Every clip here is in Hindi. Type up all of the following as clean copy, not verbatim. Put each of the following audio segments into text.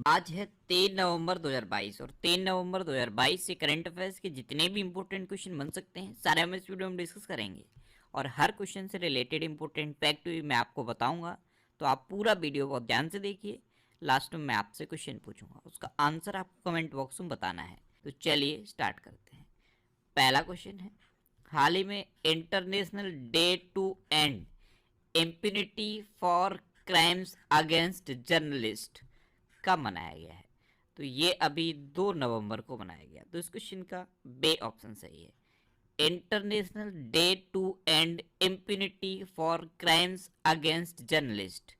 आज है 3 नवंबर 2022 और 3 नवंबर 2022 से करंट अफेयर्स के जितने भी इंपॉर्टेंट क्वेश्चन बन सकते हैं सारे हम इस वीडियो में डिस्कस करेंगे। और हर क्वेश्चन से रिलेटेड इंपॉर्टेंट फैक्ट भी मैं आपको बताऊंगा, तो आप पूरा वीडियो बहुत ध्यान से देखिए। लास्ट में मैं आपसे क्वेश्चन पूछूंगा, उसका आंसर आपको कमेंट बॉक्स में बताना है। तो चलिए स्टार्ट करते हैं। पहला क्वेश्चन है, हाल ही में international day to end impunity for crimes against journalist कब मनाया गया है? तो ये अभी 2 नवंबर को मनाया गया। तो इस क्वेश्चन का बे ऑप्शन सही है। International day to end impunity for crimes against journalist,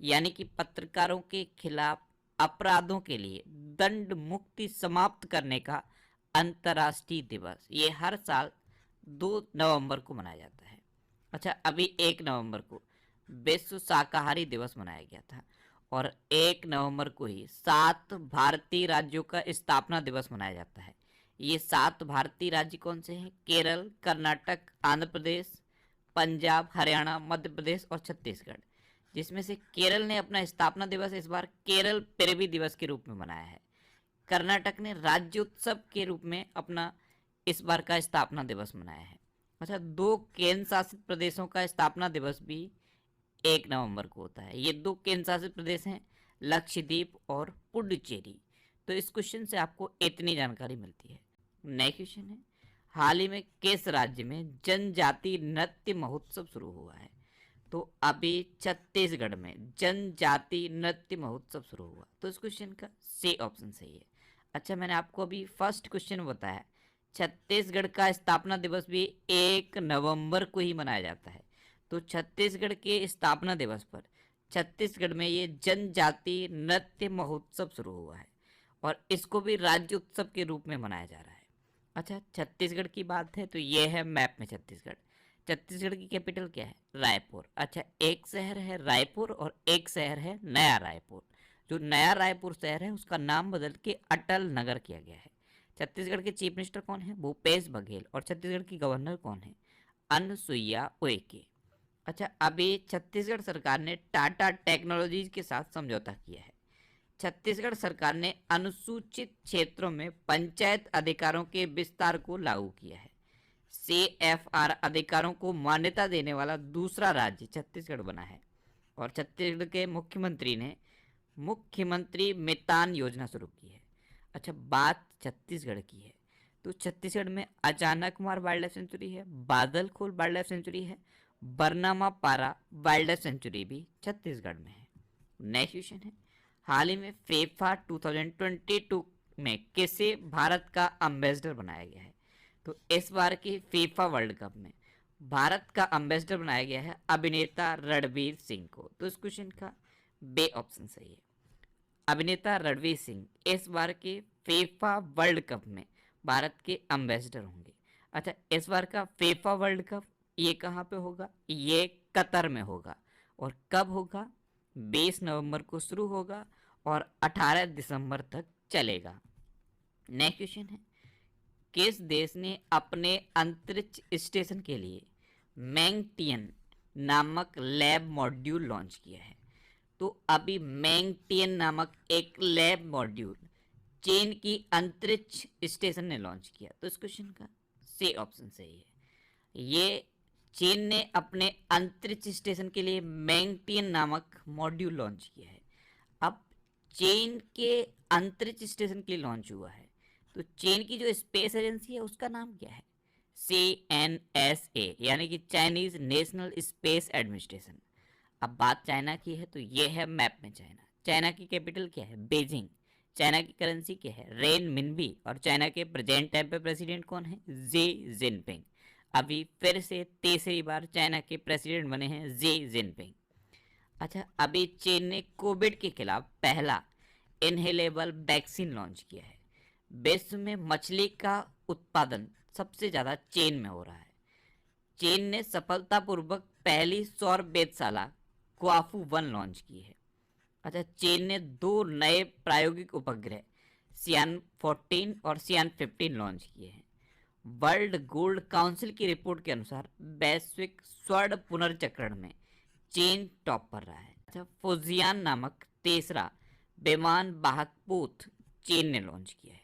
यानी कि पत्रकारों के खिलाफ अपराधों के लिए दंड मुक्ति समाप्त करने का अंतर्राष्ट्रीय दिवस। ये हर साल 2 नवंबर को मनाया जाता है। अच्छा, अभी 1 नवंबर को विश्व शाकाहारी दिवस मनाया गया था और 1 नवंबर को ही 7 भारतीय राज्यों का स्थापना दिवस मनाया जाता है। ये 7 भारतीय राज्य कौन से हैं? केरल, कर्नाटक, आंध्र प्रदेश, पंजाब, हरियाणा, मध्य प्रदेश और छत्तीसगढ़। जिसमें से केरल ने अपना स्थापना दिवस इस बार केरल पिरवी दिवस के रूप में मनाया है। कर्नाटक ने राज्योत्सव के रूप में अपना इस बार का स्थापना दिवस मनाया है। अच्छा, 2 केंद्र शासित प्रदेशों का स्थापना दिवस भी 1 नवंबर को होता है। ये 2 केंद्र शासित प्रदेश हैं, लक्षद्वीप और पुडुचेरी। तो इस क्वेश्चन से आपको इतनी जानकारी मिलती है। नेक्स्ट क्वेश्चन है, हाल ही में किस राज्य में जनजाति नृत्य महोत्सव शुरू हुआ है? तो अभी छत्तीसगढ़ में जनजाति नृत्य महोत्सव शुरू हुआ। तो इस क्वेश्चन का सी ऑप्शन सही है। अच्छा, मैंने आपको अभी फर्स्ट क्वेश्चन बताया, छत्तीसगढ़ का स्थापना दिवस भी 1 नवंबर को ही मनाया जाता है। तो छत्तीसगढ़ के स्थापना दिवस पर छत्तीसगढ़ में ये जनजाति नृत्य महोत्सव शुरू हुआ है और इसको भी राज्य उत्सव के रूप में मनाया जा रहा है। अच्छा, छत्तीसगढ़ की बात है तो ये है मैप में छत्तीसगढ़। छत्तीसगढ़ की कैपिटल क्या है? रायपुर। अच्छा, एक शहर है रायपुर और एक शहर है नया रायपुर। जो नया रायपुर शहर है उसका नाम बदल के अटल नगर किया गया है। छत्तीसगढ़ के चीफ मिनिस्टर कौन है? भूपेश बघेल। और छत्तीसगढ़ की गवर्नर कौन है? अनुसुईया उइके। अच्छा, अभी छत्तीसगढ़ सरकार ने टाटा टेक्नोलॉजीज के साथ समझौता किया है। छत्तीसगढ़ सरकार ने अनुसूचित क्षेत्रों में पंचायत अधिकारों के विस्तार को लागू किया है। CFR अधिकारों को मान्यता देने वाला दूसरा राज्य छत्तीसगढ़ बना है। और छत्तीसगढ़ के मुख्यमंत्री ने मुख्यमंत्री मितान योजना शुरू की है। अच्छा, बात छत्तीसगढ़ की है तो छत्तीसगढ़ में अचानकमार वाइल्ड लाइफ सेंचुरी है, बादलखोल वाइल्ड लाइफ सेंचुरी है, बरनामा पारा वाइल्ड लाइफ सेंचुरी भी छत्तीसगढ़ में है। नेक्स्ट क्वेश्चन है, हाल ही में फीफा 2022 में किसे भारत का एम्बेसडर बनाया गया है? तो इस बार की फीफा वर्ल्ड कप में भारत का एम्बेसडर बनाया गया है अभिनेता रणवीर सिंह को। तो इस क्वेश्चन का बे ऑप्शन सही है। अभिनेता रणवीर सिंह इस बार के फीफा वर्ल्ड कप में भारत के एम्बेसडर होंगे। अच्छा, इस बार का फीफा वर्ल्ड कप ये कहाँ पे होगा? ये कतर में होगा। और कब होगा? 20 नवंबर को शुरू होगा और 18 दिसंबर तक चलेगा। नेक्स्ट क्वेश्चन है, किस देश ने अपने अंतरिक्ष स्टेशन के लिए मैंगटियन नामक लैब मॉड्यूल लॉन्च किया है? तो अभी मैंगटियन नामक एक लैब मॉड्यूल चीन की अंतरिक्ष स्टेशन ने लॉन्च किया। तो इस क्वेश्चन का सी ऑप्शन सही है। ये चीन ने अपने अंतरिक्ष स्टेशन के लिए मैंगटियन नामक मॉड्यूल लॉन्च किया है। अब चीन के अंतरिक्ष स्टेशन के लिए लॉन्च हुआ है तो चीन की जो स्पेस एजेंसी है उसका नाम क्या है? CNSA, यानी कि चाइनीज नेशनल स्पेस एडमिनिस्ट्रेशन। अब बात चाइना की है तो ये है मैप में चाइना। चाइना की कैपिटल क्या है? बीजिंग। चाइना की करेंसी क्या है? रेन मिनबी। और चाइना के प्रेजेंट टाइम पे प्रेसिडेंट कौन है? Xi Jinping. अभी फिर से तीसरी बार चाइना के प्रेसिडेंट बने हैं जी जिनपिंग। अच्छा, अभी चीन ने कोविड के खिलाफ पहला इनहेलेबल वैक्सीन लॉन्च किया है। विश्व में मछली का उत्पादन सबसे ज़्यादा चीन में हो रहा है। चीन ने सफलतापूर्वक पहली सौर वेधशाला क्वाफू 1 लॉन्च की है। अच्छा, चीन ने 2 नए प्रायोगिक उपग्रह सियान 14 और सियान 15 लॉन्च किए हैं। वर्ल्ड गोल्ड काउंसिल की रिपोर्ट के अनुसार वैश्विक स्वर्ण पुनर्चक्रण में चीन टॉप पर रहा है। अच्छा, फुजियान नामक तीसरा विमान वाहक पोत चीन ने लॉन्च किया है।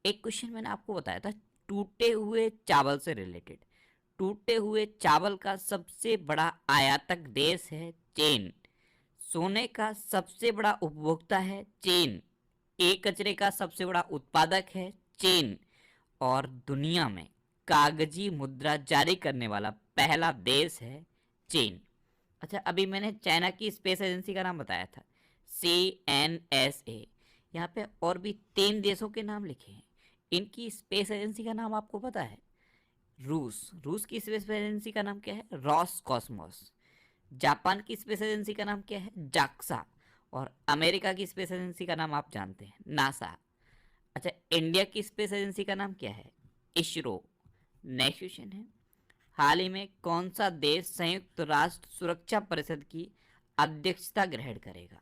एक क्वेश्चन मैंने आपको बताया था टूटे हुए चावल से रिलेटेड। टूटे हुए चावल का सबसे बड़ा आयातक देश है चीन। सोने का सबसे बड़ा उपभोक्ता है चीन। ए कचरे का सबसे बड़ा उत्पादक है चीन। और दुनिया में कागजी मुद्रा जारी करने वाला पहला देश है चीन। अच्छा, अभी मैंने चाइना की स्पेस एजेंसी का नाम बताया था, CNSA। यहाँ पे और भी 3 देशों के नाम लिखे हैं। इनकी स्पेस एजेंसी का नाम आपको पता है? रूस की स्पेस एजेंसी का नाम क्या है? Ross Cosmos. जापान की स्पेस एजेंसी का नाम क्या है? जाक्सा। और अमेरिका की स्पेस एजेंसी का नाम आप जानते हैं, नासा। अच्छा, इंडिया की स्पेस एजेंसी का नाम क्या है? इसरो। नेक्स्ट क्वेश्चन है, हाल ही में कौन सा देश संयुक्त राष्ट्र सुरक्षा परिषद की अध्यक्षता ग्रहण करेगा?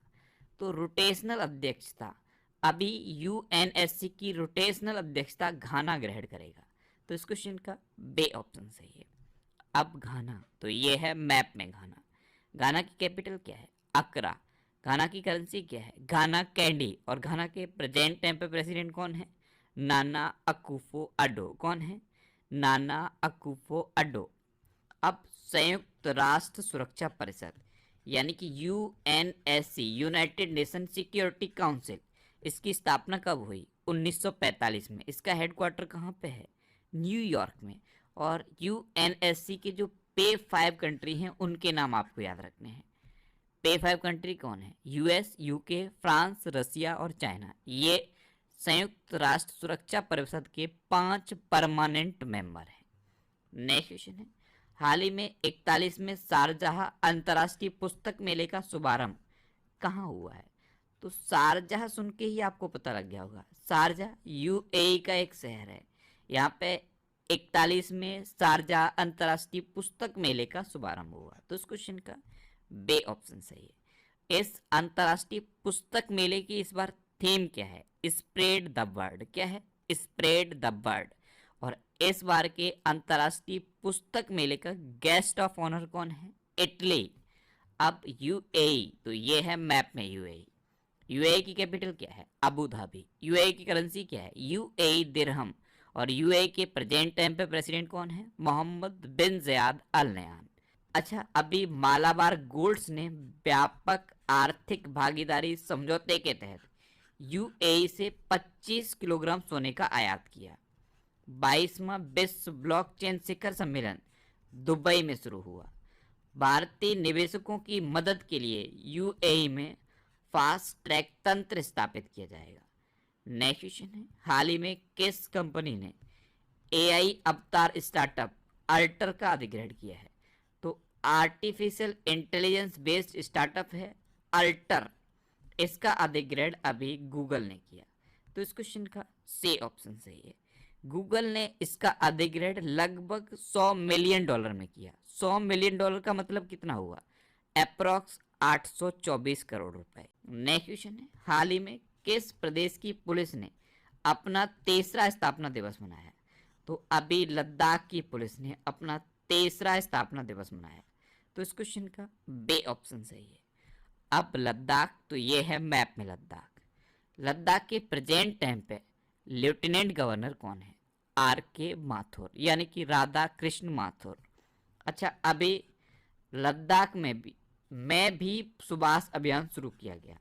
तो रोटेशनल अध्यक्षता, अभी UNSC की रोटेशनल अध्यक्षता घाना ग्रहण करेगा। तो इस क्वेश्चन का बे ऑप्शन सही है। अब घाना, तो ये है मैप में घाना। घाना की कैपिटल क्या है? अकरा। घाना की करेंसी क्या है? घाना कैंडी। और घाना के प्रेजेंट टाइम पे प्रेसिडेंट कौन है? नाना अकुफो अडो। कौन है? नाना अकुफो अडो। अब संयुक्त राष्ट्र सुरक्षा परिषद यानी कि UNSC, United nation security council, इसकी स्थापना कब हुई? 1945 में। इसका हेडक्वार्टर कहाँ पे है? न्यूयॉर्क में। और UNSC के जो पे 5 कंट्री हैं उनके नाम आपको याद रखने हैं। पे 5 कंट्री कौन है? US, UK, फ्रांस, रसिया और चाइना। ये संयुक्त राष्ट्र सुरक्षा परिषद के 5 परमानेंट मेंबर हैं। नेक्स्ट क्वेश्चन है, हाल ही में 41 में शारजाह अंतर्राष्ट्रीय पुस्तक मेले का शुभारंभ कहाँ हुआ है? तो शारजाह सुन के ही आपको पता लग गया होगा, शारजाह UAE का एक शहर है। यहाँ पे 41 में शारजाह अंतर्राष्ट्रीय पुस्तक मेले का शुभारंभ हुआ। तो इस क्वेश्चन का बे ऑप्शन सही है। इस अंतर्राष्ट्रीय पुस्तक मेले की इस बार थीम क्या है? Spread the word. क्या है? Spread the word. और इस बार के अंतर्राष्ट्रीय पुस्तक मेले का गेस्ट ऑफ ऑनर कौन है? इटली। अब UAE, तो ये है मैप में UAE। UAE की कैपिटल क्या है? Abu Dhabi. UAE की करेंसी क्या है? UAE दिरहम। और UAE के प्रेजेंट टाइम पे प्रेसिडेंट कौन है? मोहम्मद बिन ज़याद अल नयान। अच्छा, अभी मालाबार गोल्ड्स ने व्यापक आर्थिक भागीदारी समझौते के तहत UAE से 25 किलोग्राम सोने का आयात किया। 22वां विश्व ब्लॉकचेन शिखर सम्मेलन दुबई में शुरू हुआ। भारतीय निवेशकों की मदद के लिए UAE में फास्ट ट्रैक तंत्र स्थापित किया जाएगा। नेक्स्ट क्वेश्चन है, हाल ही में किस कंपनी ने AI अवतार स्टार्टअप अल्टर का अधिग्रहण किया है? तो आर्टिफिशियल इंटेलिजेंस बेस्ड स्टार्टअप है अल्टर। इसका अधिग्रहण अभी गूगल ने किया। तो इस क्वेश्चन का सी ऑप्शन सही है। गूगल ने इसका अधिग्रहण लगभग $100 मिलियन में किया। $100 मिलियन का मतलब कितना हुआ? अप्रॉक्स 824 करोड़ रुपए। नेक्स्ट क्वेश्चन है, हाल ही में किस प्रदेश की पुलिस ने अपना 3रा स्थापना दिवस मनाया? तो अभी लद्दाख की पुलिस ने अपना 3रा स्थापना दिवस मनाया। तो इस क्वेश्चन का बे ऑप्शन सही है। अब लद्दाख, तो ये है मैप में लद्दाख। लद्दाख के प्रेजेंट टाइम पे लेफ्टिनेंट गवर्नर कौन है? RK माथुर, यानी कि राधा कृष्ण माथुर। अच्छा, अभी लद्दाख में भी सुभाष अभियान शुरू किया गया।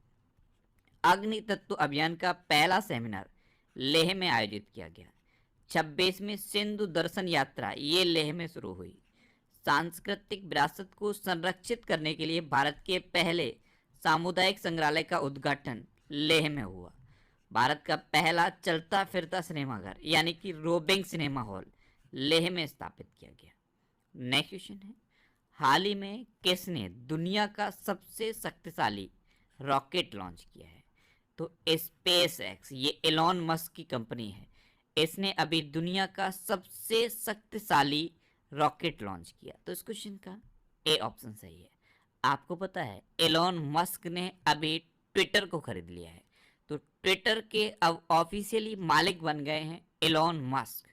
अग्नि तत्व अभियान का पहला सेमिनार लेह में आयोजित किया गया। 26वीं सिंधु दर्शन यात्रा ये लेह में शुरू हुई। सांस्कृतिक विरासत को संरक्षित करने के लिए भारत के पहले सामुदायिक संग्रहालय का उद्घाटन लेह में हुआ। भारत का पहला चलता फिरता सिनेमाघर यानी कि रोबिंग सिनेमा हॉल लेह में स्थापित किया गया। नेक्स्ट क्वेश्चन है, हाल ही में किसने दुनिया का सबसे शक्तिशाली रॉकेट लॉन्च किया है? तो स्पेस एक्स, ये एलॉन मस्क की कंपनी है। इसने अभी दुनिया का सबसे शक्तिशाली रॉकेट लॉन्च किया। तो इस क्वेश्चन का ए ऑप्शन सही है। आपको पता है एलॉन मस्क ने अभी ट्विटर को खरीद लिया है। तो ट्विटर के अब ऑफिशियली मालिक बन गए हैं एलॉन मस्क।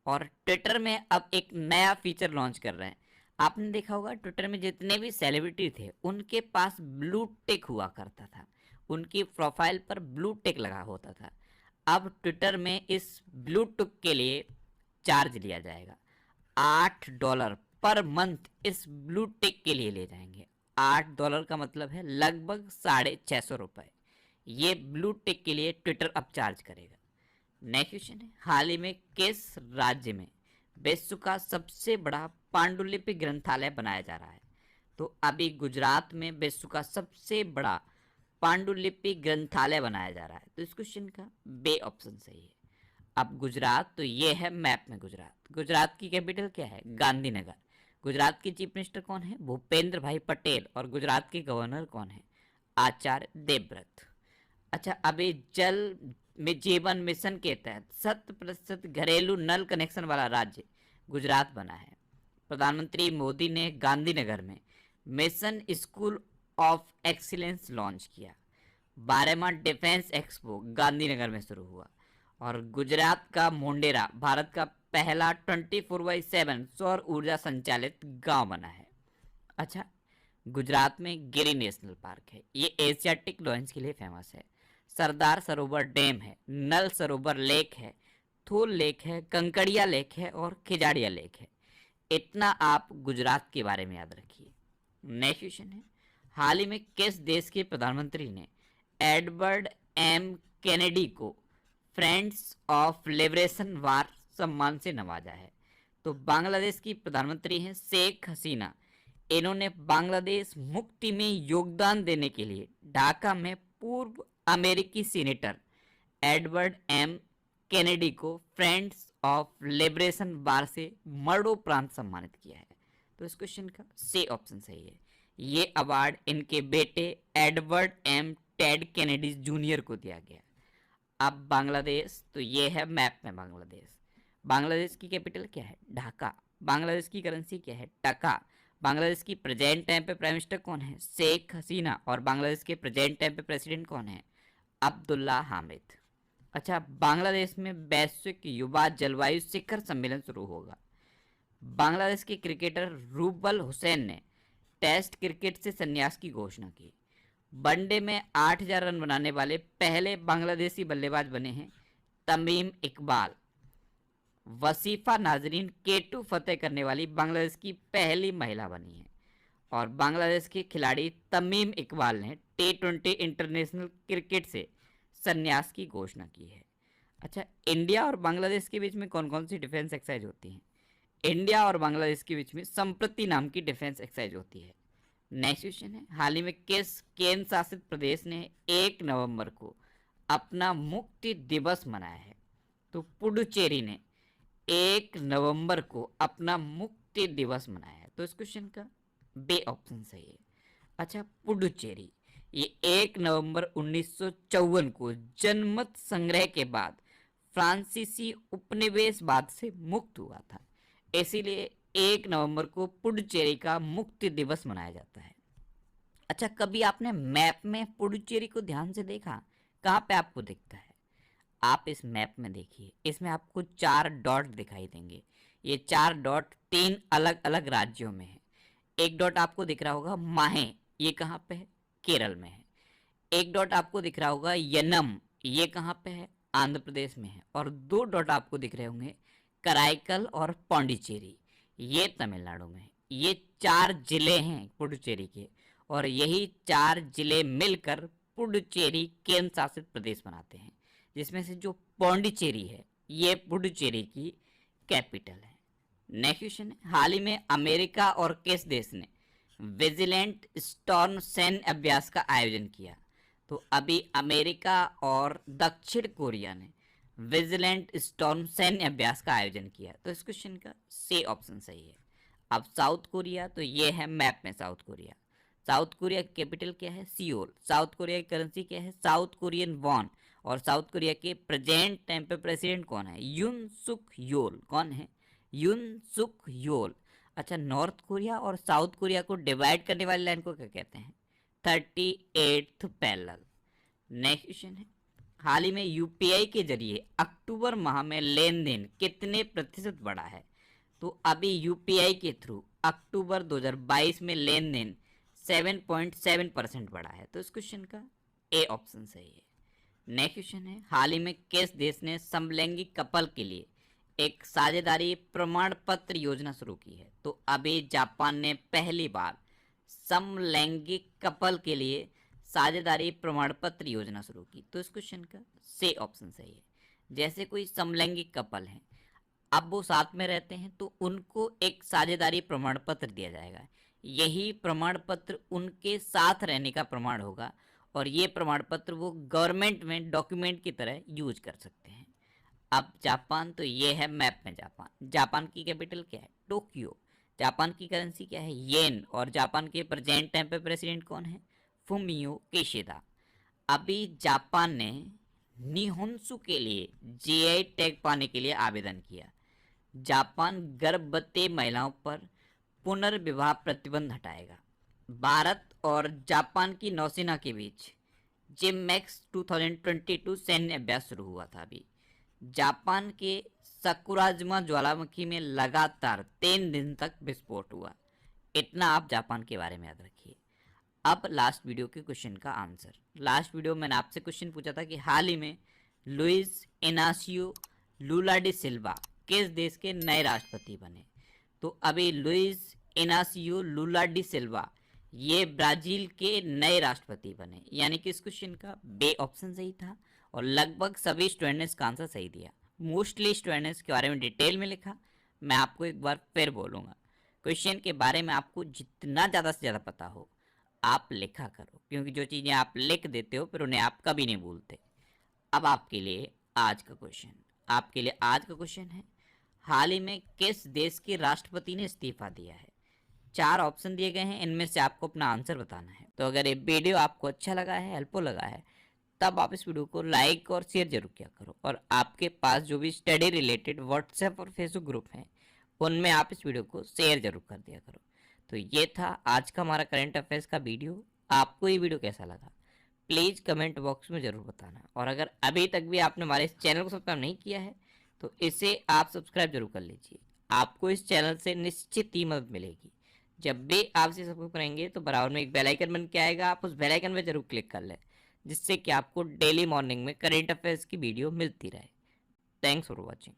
और ट्विटर में अब एक नया फीचर लॉन्च कर रहे हैं। आपने देखा होगा ट्विटर में जितने भी सेलिब्रिटी थे उनके पास ब्लू टिक हुआ करता था। उनकी प्रोफाइल पर ब्लू टिक लगा होता था। अब ट्विटर में इस ब्लू टिक के लिए चार्ज लिया जाएगा। $8 पर मंथ इस ब्लू टिक के लिए ले जाएंगे। $8 का मतलब है लगभग ₹650। ये ब्लू टिक के लिए ट्विटर अब चार्ज करेगा। नेक्स्ट क्वेश्चन है, हाल ही में किस राज्य में विश्व का सबसे बड़ा पांडुलिपि ग्रंथालय बनाया जा रहा है? तो अभी गुजरात में विश्व का सबसे बड़ा पांडुलिपि ग्रंथालय बनाया जा रहा है। तो इस क्वेश्चन का बे ऑप्शन सही है। अब गुजरात, तो ये है मैप में गुजरात। गुजरात की कैपिटल क्या है? गांधीनगर। गुजरात के चीफ मिनिस्टर कौन है? भूपेंद्र भाई पटेल। और गुजरात के गवर्नर कौन है? आचार्य देवव्रत। अच्छा, अभी जल में जीवन मिशन के तहत 100% घरेलू नल कनेक्शन वाला राज्य गुजरात बना है। प्रधानमंत्री मोदी ने गांधीनगर में mission school of excellence launch किया। 12वां डिफेंस एक्सपो गांधीनगर में शुरू हुआ। और गुजरात का मोंडेरा भारत का पहला 24/7 सौर ऊर्जा संचालित गांव बना है। अच्छा, गुजरात में गिरी नेशनल पार्क है, ये एशियाटिक लॉयंस के लिए फेमस है। सरदार सरोवर डैम है, नल सरोवर लेक है, थूल लेक है, कंकड़िया लेक है और खिजाड़िया लेक है। इतना आप गुजरात के बारे में याद रखिए। नेक्स्ट क्वेश्चन है, हाल ही में किस देश के प्रधानमंत्री ने एडवर्ड एम कैनेडी को फ्रेंड्स ऑफ लिबरेशन वार सम्मान से नवाजा है? तो बांग्लादेश की प्रधानमंत्री हैं शेख हसीना। इन्होंने बांग्लादेश मुक्ति में योगदान देने के लिए ढाका में पूर्व अमेरिकी सीनेटर एडवर्ड एम कैनेडी को फ्रेंड्स ऑफ लिबरेशन वार से मरणोपरांत सम्मानित किया है। तो इस क्वेश्चन का सी ऑप्शन सही है। ये अवार्ड इनके बेटे Edward M Ted Kennedy junior को दिया गया। अब बांग्लादेश, तो ये है मैप में बांग्लादेश। बांग्लादेश की कैपिटल क्या है? ढाका। बांग्लादेश की करेंसी क्या है? टका। बांग्लादेश की प्रेजेंट टाइम पे प्राइम मिनिस्टर कौन है? शेख हसीना। और बांग्लादेश के प्रेजेंट टाइम पे प्रेसिडेंट कौन है? अब्दुल्ला हामिद। अच्छा, बांग्लादेश में वैश्विक युवा जलवायु शिखर सम्मेलन शुरू होगा। बांग्लादेश के क्रिकेटर रूबल हुसैन ने टेस्ट क्रिकेट से संन्यास की घोषणा की। वनडे में 8000 रन बनाने वाले पहले बांग्लादेशी बल्लेबाज बने हैं तमीम इकबाल। वसीफा नाजरीन K2 फतेह करने वाली बांग्लादेश की पहली महिला बनी है। और बांग्लादेश के खिलाड़ी तमीम इकबाल ने T20 इंटरनेशनल क्रिकेट से संन्यास की घोषणा की है। अच्छा, इंडिया और बांग्लादेश के बीच में कौन कौन सी डिफेंस एक्सरसाइज होती हैं? इंडिया और बांग्लादेश के बीच में संप्रति नाम की डिफेंस एक्सरसाइज होती है। नेक्स्ट क्वेश्चन है, हाल ही में किस केंद्र शासित प्रदेश ने 1 नवंबर को अपना मुक्ति दिवस मनाया है? तो पुडुचेरी ने 1 नवंबर को अपना मुक्ति दिवस मनाया है। तो इस क्वेश्चन का बे ऑप्शन सही है। अच्छा, पुडुचेरी ये 1 नवंबर 1954 को जनमत संग्रह के बाद फ्रांसीसी उपनिवेशवाद से मुक्त हुआ था, इसीलिए 1 नवंबर को पुडुचेरी का मुक्ति दिवस मनाया जाता है। अच्छा, कभी आपने मैप में पुडुचेरी को ध्यान से देखा? कहाँ पे आपको दिखता है? आप इस मैप में देखिए, इसमें आपको 4 डॉट दिखाई देंगे। ये 4 डॉट 3 अलग अलग राज्यों में है। एक डॉट आपको दिख रहा होगा माहे, ये कहाँ पे है? केरल में है। एक डॉट आपको दिख रहा होगा यनम, ये कहाँ पे है? आंध्र प्रदेश में है। और 2 डॉट आपको दिख रहे होंगे कराईकल और पौंडीचेरी, ये तमिलनाडु में है। ये 4 जिले हैं पुडुचेरी के, और यही 4 जिले मिलकर पुडुचेरी केंद्र शासित प्रदेश बनाते हैं, जिसमें से जो पौंडीचेरी है ये पुडुचेरी की कैपिटल है। नेक्स्ट क्वेश्चन है, हाल ही में अमेरिका और किस देश ने विजिलेंट स्टॉर्म सैन्य अभ्यास का आयोजन किया? तो अभी अमेरिका और दक्षिण कोरिया ने विजिलेंट स्टॉर्म सैन्य अभ्यास का आयोजन किया। तो इस क्वेश्चन का सी ऑप्शन सही है। अब साउथ कोरिया, तो ये है मैप में साउथ कोरिया। साउथ कोरिया की कैपिटल क्या है? सियोल। साउथ कोरिया की करेंसी क्या है? South Korean von. और साउथ कोरिया के प्रेजेंट टाइम पे प्रेसिडेंट कौन है? यून सुक योल। कौन है? यून सुक योल। अच्छा, नॉर्थ कोरिया और साउथ कोरिया को डिवाइड करने वाली लाइन को क्या कहते हैं? 38th parallel. नेक्स्ट क्वेश्चन है, हाल ही में यूपीआई के जरिए अक्टूबर माह में लेन देन कितने प्रतिशत बढ़ा है? तो अभी यूपीआई के थ्रू अक्टूबर 2022 में लेन देन 7.7% बढ़ा है। तो इस क्वेश्चन का ए ऑप्शन सही है। नेक्स्ट क्वेश्चन है, हाल ही में किस देश ने समलैंगिक कपल के लिए एक साझेदारी प्रमाण पत्र योजना शुरू की है? तो अभी जापान ने पहली बार समलैंगिक कपल के लिए साझेदारी प्रमाण पत्र योजना शुरू की। तो इस क्वेश्चन का सी ऑप्शन सही है। जैसे कोई समलैंगिक कपल है, अब वो साथ में रहते हैं तो उनको एक साझेदारी प्रमाण पत्र दिया जाएगा। यही प्रमाण पत्र उनके साथ रहने का प्रमाण होगा और ये प्रमाण पत्र वो गवर्नमेंट में डॉक्यूमेंट की तरह यूज कर सकते हैं। अब जापान, तो ये है मैप में जापान। जापान की कैपिटल क्या है? टोक्यो। जापान की करेंसी क्या है? येन। और जापान के प्रेजेंट टाइम पे प्रेसिडेंट कौन है? Fumio Kishida. अभी जापान ने निहोन्सु के लिए जीआई टैग पाने के लिए आवेदन किया। जापान गर्भवती महिलाओं पर पुनर्विवाह प्रतिबंध हटाएगा। भारत और जापान की नौसेना के बीच जिमैक्स 2022 सैन्य अभ्यास शुरू हुआ था। अभी जापान के सकुराजमा ज्वालामुखी में लगातार 3 दिन तक विस्फोट हुआ। इतना आप जापान के बारे में याद रखिए। अब लास्ट वीडियो के क्वेश्चन का आंसर। लास्ट वीडियो मैंने आपसे क्वेश्चन पूछा था कि हाल ही में लुइस इनासियो लूला डी सिल्वा किस देश के नए राष्ट्रपति बने? तो अभी लुइस इनासियो लूला डी सिल्वा ये ब्राजील के नए राष्ट्रपति बने। यानी कि इस क्वेश्चन का बे ऑप्शन सही था और लगभग सभी स्टूडेंट ने इसका आंसर सही दिया। मोस्टली स्टूडेंट ने इसके बारे में डिटेल में लिखा। मैं आपको एक बार फिर बोलूँगा, क्वेश्चन के बारे में आपको जितना ज़्यादा से ज़्यादा पता हो आप लिखा करो, क्योंकि जो चीज़ें आप लिख देते हो फिर उन्हें आप कभी नहीं भूलते। अब आपके लिए आज का क्वेश्चन है, हाल ही में किस देश के राष्ट्रपति ने इस्तीफा दिया है? 4 ऑप्शन दिए गए हैं, इनमें से आपको अपना आंसर बताना है। तो अगर ये वीडियो आपको अच्छा लगा है, हेल्पफुल लगा है, तब आप इस वीडियो को लाइक और शेयर जरूर किया करो। और आपके पास जो भी स्टडी रिलेटेड व्हाट्सएप और फेसबुक ग्रुप हैं उनमें आप इस वीडियो को शेयर जरूर कर दिया करो। तो ये था आज का हमारा करंट अफेयर्स का वीडियो। आपको ये वीडियो कैसा लगा प्लीज़ कमेंट बॉक्स में ज़रूर बताना। और अगर अभी तक भी आपने हमारे इस चैनल को सब्सक्राइब नहीं किया है तो इसे आप सब्सक्राइब जरूर कर लीजिए। आपको इस चैनल से निश्चित ही मदद मिलेगी। जब भी आप इसे सब्सक्राइब करेंगे तो बराबर में एक बेल आइकन बन के आएगा, आप उस बेल आइकन में जरूर क्लिक कर लें, जिससे कि आपको डेली मॉर्निंग में करंट अफेयर्स की वीडियो मिलती रहे। Thanks for watching.